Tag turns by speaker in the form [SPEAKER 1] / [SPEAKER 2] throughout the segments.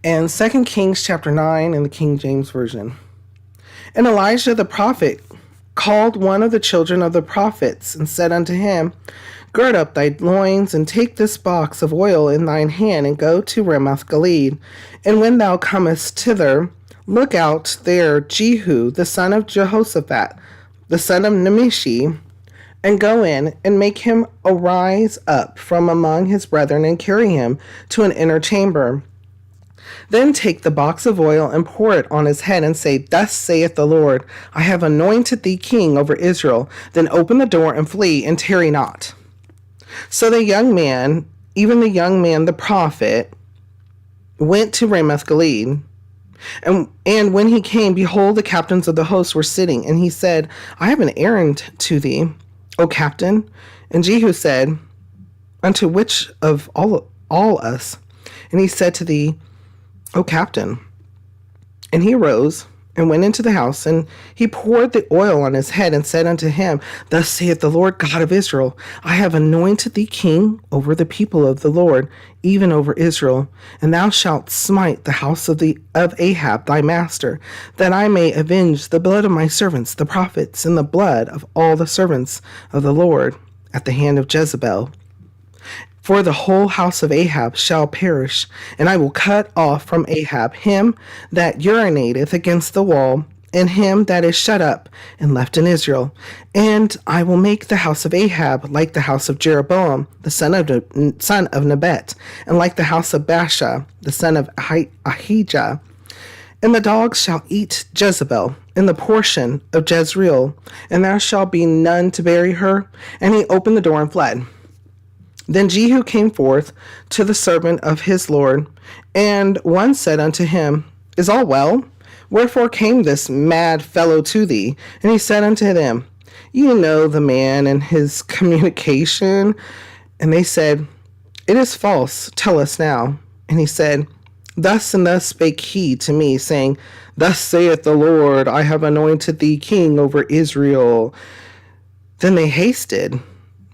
[SPEAKER 1] And 2 Kings chapter 9 in the King James Version. And Elijah the prophet called one of the children of the prophets and said unto him, Gird up thy loins, and take this box of oil in thine hand, and go to Ramoth Gilead. And when thou comest thither, look out there Jehu the son of Jehoshaphat, the son of Nimshi, and go in and make him arise up from among his brethren, and carry him to an inner chamber. Then take the box of oil and pour it on his head, and say, Thus saith the Lord, I have anointed thee king over Israel. Then open the door and flee, and tarry not. So the young man, even the young man the prophet, went to Ramoth Gilead. And when he came, behold, the captains of the host were sitting. And he said, I have an errand to thee, O captain. And Jehu said, Unto which of all us? And he said to thee, O captain. And he arose and went into the house, and he poured the oil on his head, and said unto him, Thus saith the Lord God of Israel, I have anointed thee king over the people of the Lord, even over Israel. And thou shalt smite the house of Ahab thy master, that I may avenge the blood of my servants the prophets, and the blood of all the servants of the Lord at the hand of Jezebel. For the whole house of Ahab shall perish, and I will cut off from Ahab him that urinateth against the wall, and him that is shut up and left in Israel. And I will make the house of Ahab like the house of Jeroboam, the son of Nebat, and like the house of Baasha, the son of Ahijah. And the dogs shall eat Jezebel in the portion of Jezreel, and there shall be none to bury her. And he opened the door and fled. Then Jehu came forth to the servant of his Lord, and one said unto him, Is all well? Wherefore came this mad fellow to thee? And he said unto them, You know the man and his communication. And they said, It is false. Tell us now. And he said, Thus and thus spake he to me, saying, Thus saith the Lord, I have anointed thee king over Israel. Then they hasted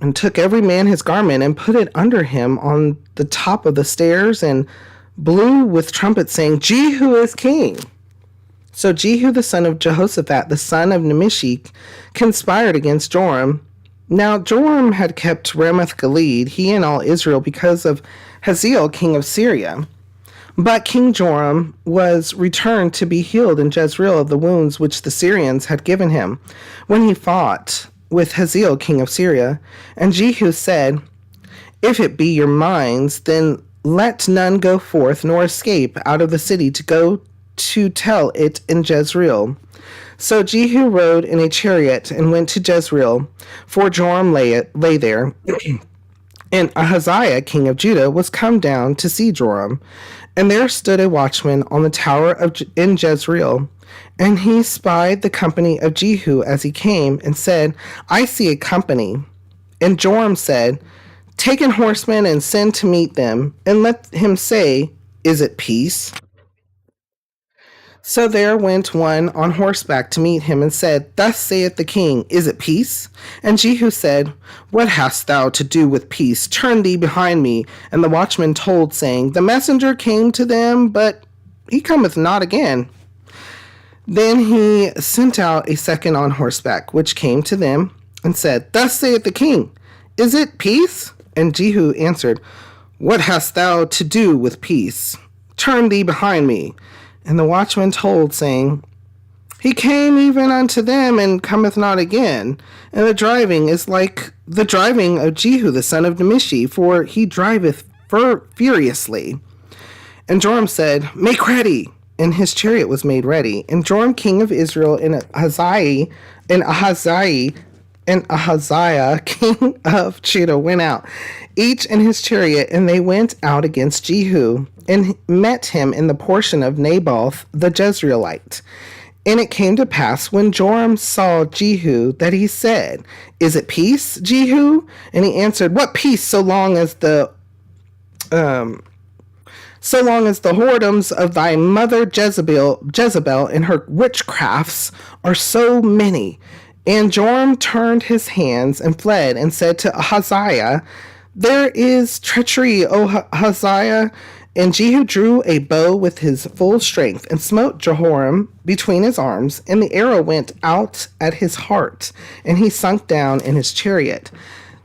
[SPEAKER 1] and took every man his garment, and put it under him on the top of the stairs, and blew with trumpets, saying, Jehu is king. So Jehu the son of Jehoshaphat, the son of Nimshi, conspired against Joram. Now Joram had kept Ramoth Gilead, he and all Israel, because of Hazael king of Syria. But King Joram was returned to be healed in Jezreel of the wounds which the Syrians had given him, when he fought with Hazael king of Syria. And Jehu said, If it be your minds, then let none go forth nor escape out of the city to go to tell it in Jezreel. So Jehu rode in a chariot and went to Jezreel, for Joram lay there. And Ahaziah king of Judah was come down to see Joram. And there stood a watchman on the tower in Jezreel. And he spied the company of Jehu as he came, and said, I see a company. And Joram said, Take an horseman and send to meet them, and let him say, Is it peace? So there went one on horseback to meet him, and said, Thus saith the king, Is it peace? And Jehu said, What hast thou to do with peace? Turn thee behind me. And the watchman told, saying, The messenger came to them, but he cometh not again. Then he sent out a second on horseback, which came to them, and said, Thus saith the king, Is it peace? And Jehu answered, What hast thou to do with peace? Turn thee behind me. And the watchman told, saying, He came even unto them, and cometh not again. And the driving is like the driving of Jehu the son of Nimshi, for he driveth furiously. And Joram said, Make ready. And his chariot was made ready. And Joram king of Israel, and Ahaziah king of Judah went out, each in his chariot, and they went out against Jehu, and met him in the portion of Naboth the Jezreelite. And it came to pass, when Joram saw Jehu, that he said, Is it peace, Jehu? And he answered, What peace, so long as the whoredoms of thy mother Jezebel and her witchcrafts are so many. And Joram turned his hands and fled, and said to Ahaziah, There is treachery, O Ahaziah. And Jehu drew a bow with his full strength and smote Jehoram between his arms, and the arrow went out at his heart, and he sunk down in his chariot.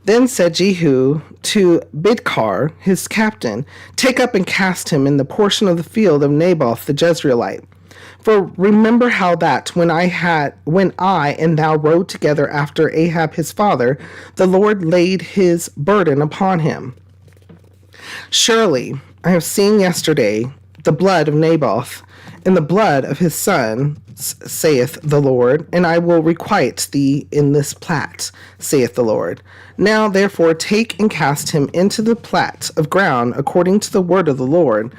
[SPEAKER 1] Then said Jehu to Bidkar, his captain, take up and cast him in the portion of the field of Naboth the Jezreelite. For remember how that when I and thou rode together after Ahab his father, the Lord laid his burden upon him. Surely I have seen yesterday the blood of Naboth and the blood of his son, saith the Lord, and I will requite thee in this plat, saith the Lord. Now therefore take and cast him into the plat of ground according to the word of the Lord.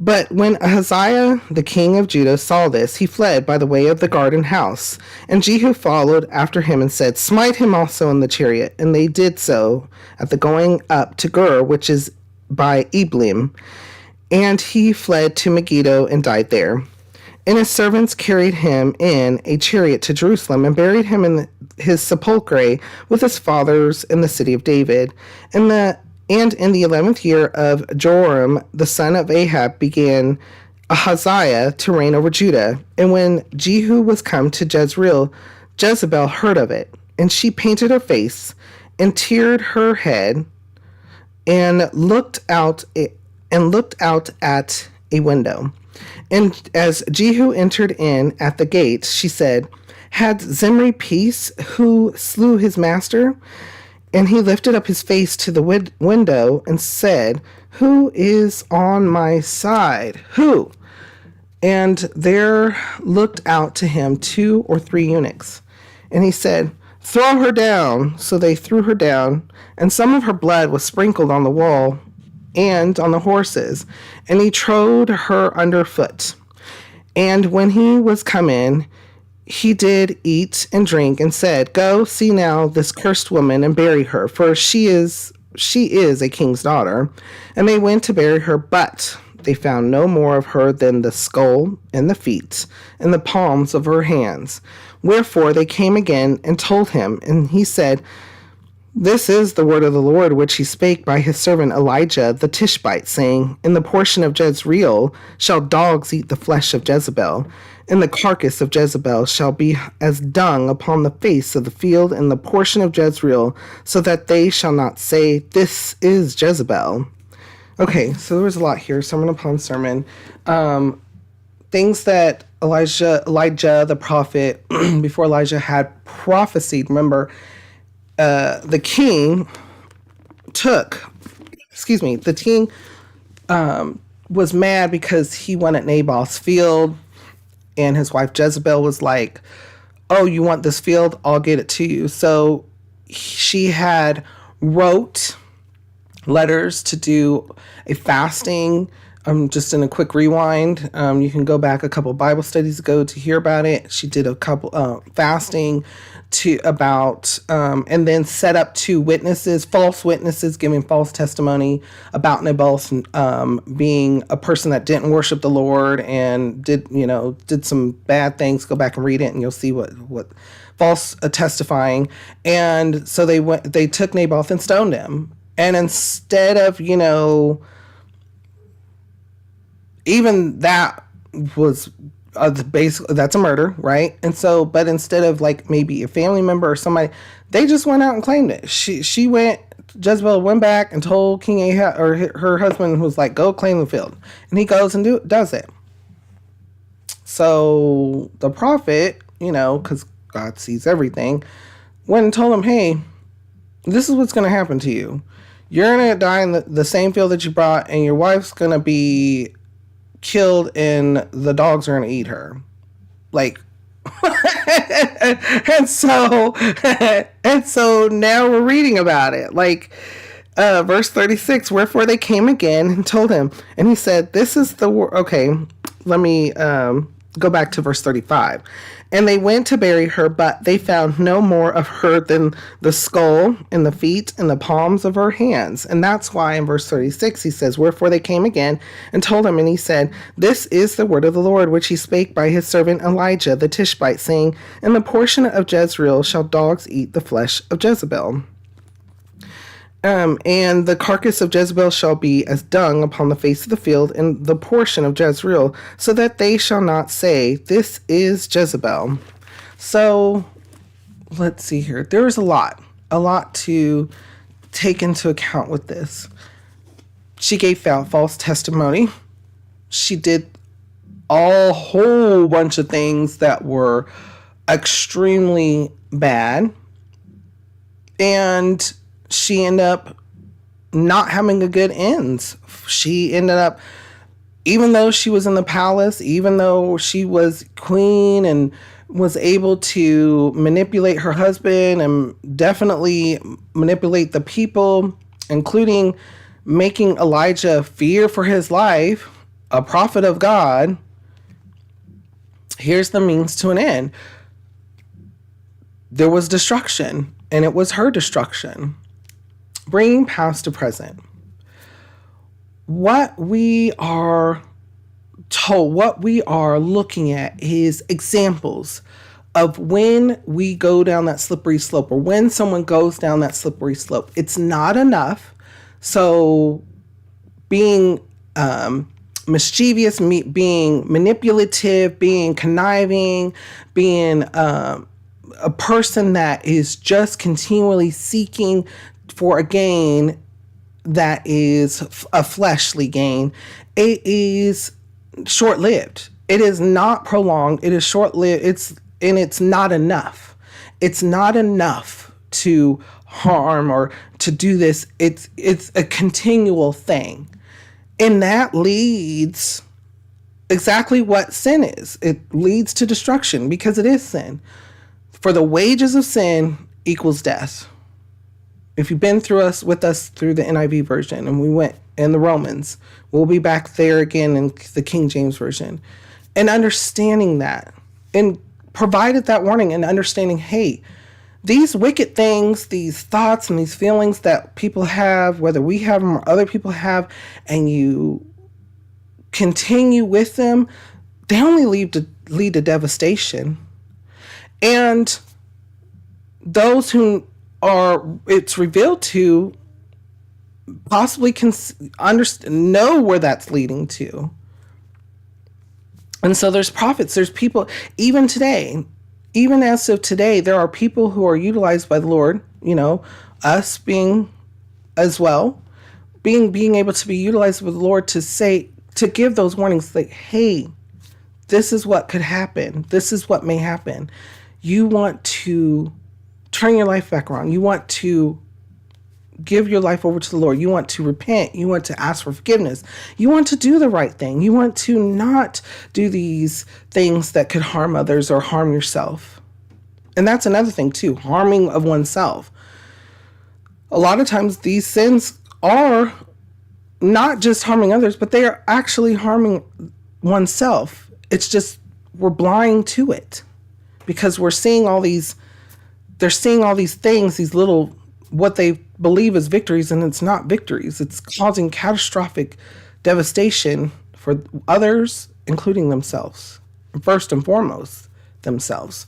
[SPEAKER 1] But when Ahaziah the king of Judah saw this, he fled by the way of the garden house. And Jehu followed after him and said, smite him also in the chariot. And they did so at the going up to Gur, which is by Eblim. And he fled to Megiddo and died there. And his servants carried him in a chariot to Jerusalem and buried him in his sepulchre with his fathers in the city of David. And in the 11th year of Joram, the son of Ahab, began Ahaziah to reign over Judah. And when Jehu was come to Jezreel, Jezebel heard of it, and she painted her face and teared her head and looked out at a window. And as Jehu entered in at the gate, she said, had Zimri peace, who slew his master? And he lifted up his face to the window and said, who is on my side? Who? And there looked out to him 2 or 3 eunuchs. And he said, throw her down. So they threw her down, and some of her blood was sprinkled on the wall and on the horses, and he trode her underfoot. And when he was come in, he did eat and drink, and said, go see now this cursed woman and bury her, for she is a king's daughter. And they went to bury her, but they found no more of her than the skull and the feet and the palms of her hands. Wherefore they came again and told him, and he said, this is the word of the Lord, which he spake by his servant Elijah the Tishbite, saying, in the portion of Jezreel shall dogs eat the flesh of Jezebel, and the carcass of Jezebel shall be as dung upon the face of the field in the portion of Jezreel, so that they shall not say, this is Jezebel. Okay, so there was a lot here, sermon upon sermon. Things that Elijah the prophet, before Elijah had prophesied. Remember, the king was mad because he wanted Naboth's field, and his wife Jezebel was like, oh, you want this field? I'll get it to you. So she had wrote letters to do a fasting. Just in a quick rewind, you can go back a couple Bible studies ago to hear about it. She did a couple fasting and then set up 2 witnesses, false witnesses, giving false testimony about Naboth being a person that didn't worship the Lord and did some bad things. Go back and read it, and you'll see what false testifying. And so they took Naboth and stoned him. And instead of even that was basically, that's a murder, right? And so, but instead of like maybe a family member or somebody, they just went out and claimed it. Jezebel went back and told King Ahab, or her husband, was like, go claim the field. And he goes and does it. So the prophet, because God sees everything, went and told him, hey, this is what's going to happen to you. You're going to die in the same field that you brought, and your wife's going to be killed, and the dogs are going to eat her. Like, and so now we're reading about it. Like, verse 36, wherefore they came again and told him, and he said, this is the word. Okay, let me go back to verse 35. And they went to bury her, but they found no more of her than the skull and the feet and the palms of her hands. And that's why in verse 36 he says, wherefore they came again and told him, and he said, this is the word of the Lord, which he spake by his servant Elijah the Tishbite, saying, in the portion of Jezreel shall dogs eat the flesh of Jezebel. And the carcass of Jezebel shall be as dung upon the face of the field, and the portion of Jezreel, so that they shall not say, this is Jezebel. So let's see here. There is a lot to take into account with this. She gave false testimony. She did a whole bunch of things that were extremely bad. And she ended up not having a good ends. She ended up, even though she was in the palace, even though she was queen and was able to manipulate her husband and definitely manipulate the people, including making Elijah fear for his life, a prophet of God, here's the means to an end. There was destruction, and it was her destruction. Bringing past to present. What we are told, what we are looking at is examples of when we go down that slippery slope, or when someone goes down that slippery slope. It's not enough. So being mischievous, being manipulative, being conniving, being a person that is just continually seeking for a gain that is a fleshly gain, it is short-lived. It is not prolonged. It is short-lived. It's not enough. It's not enough to harm or to do this. It's a continual thing. And that leads exactly what sin is. It leads to destruction because it is sin. For the wages of sin equals death. If you've been with us through the NIV version, and we went in the Romans, we'll be back there again in the King James version. And understanding that, and provided that warning, and understanding, hey, these wicked things, these thoughts and these feelings that people have, whether we have them or other people have, and you continue with them, they only lead to devastation. And those who it's revealed to possibly can know where that's leading to. And so there's prophets, there's people, even today, even as of today, there are people who are utilized by the Lord, us being as well, being able to be utilized with the Lord to give those warnings, like, hey, this is what could happen. This is what may happen. You want to turn your life back around. You want to give your life over to the Lord. You want to repent. You want to ask for forgiveness. You want to do the right thing. You want to not do these things that could harm others or harm yourself. And that's another thing too, harming of oneself. A lot of times these sins are not just harming others, but they are actually harming oneself. It's just we're blind to it because they're seeing all these things, these little, what they believe is victories, and it's not victories. It's causing catastrophic devastation for others, including themselves. First and foremost, themselves.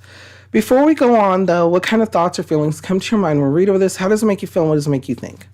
[SPEAKER 1] Before we go on, though, what kind of thoughts or feelings come to your mind when we read over this? How does it make you feel, and what does it make you think?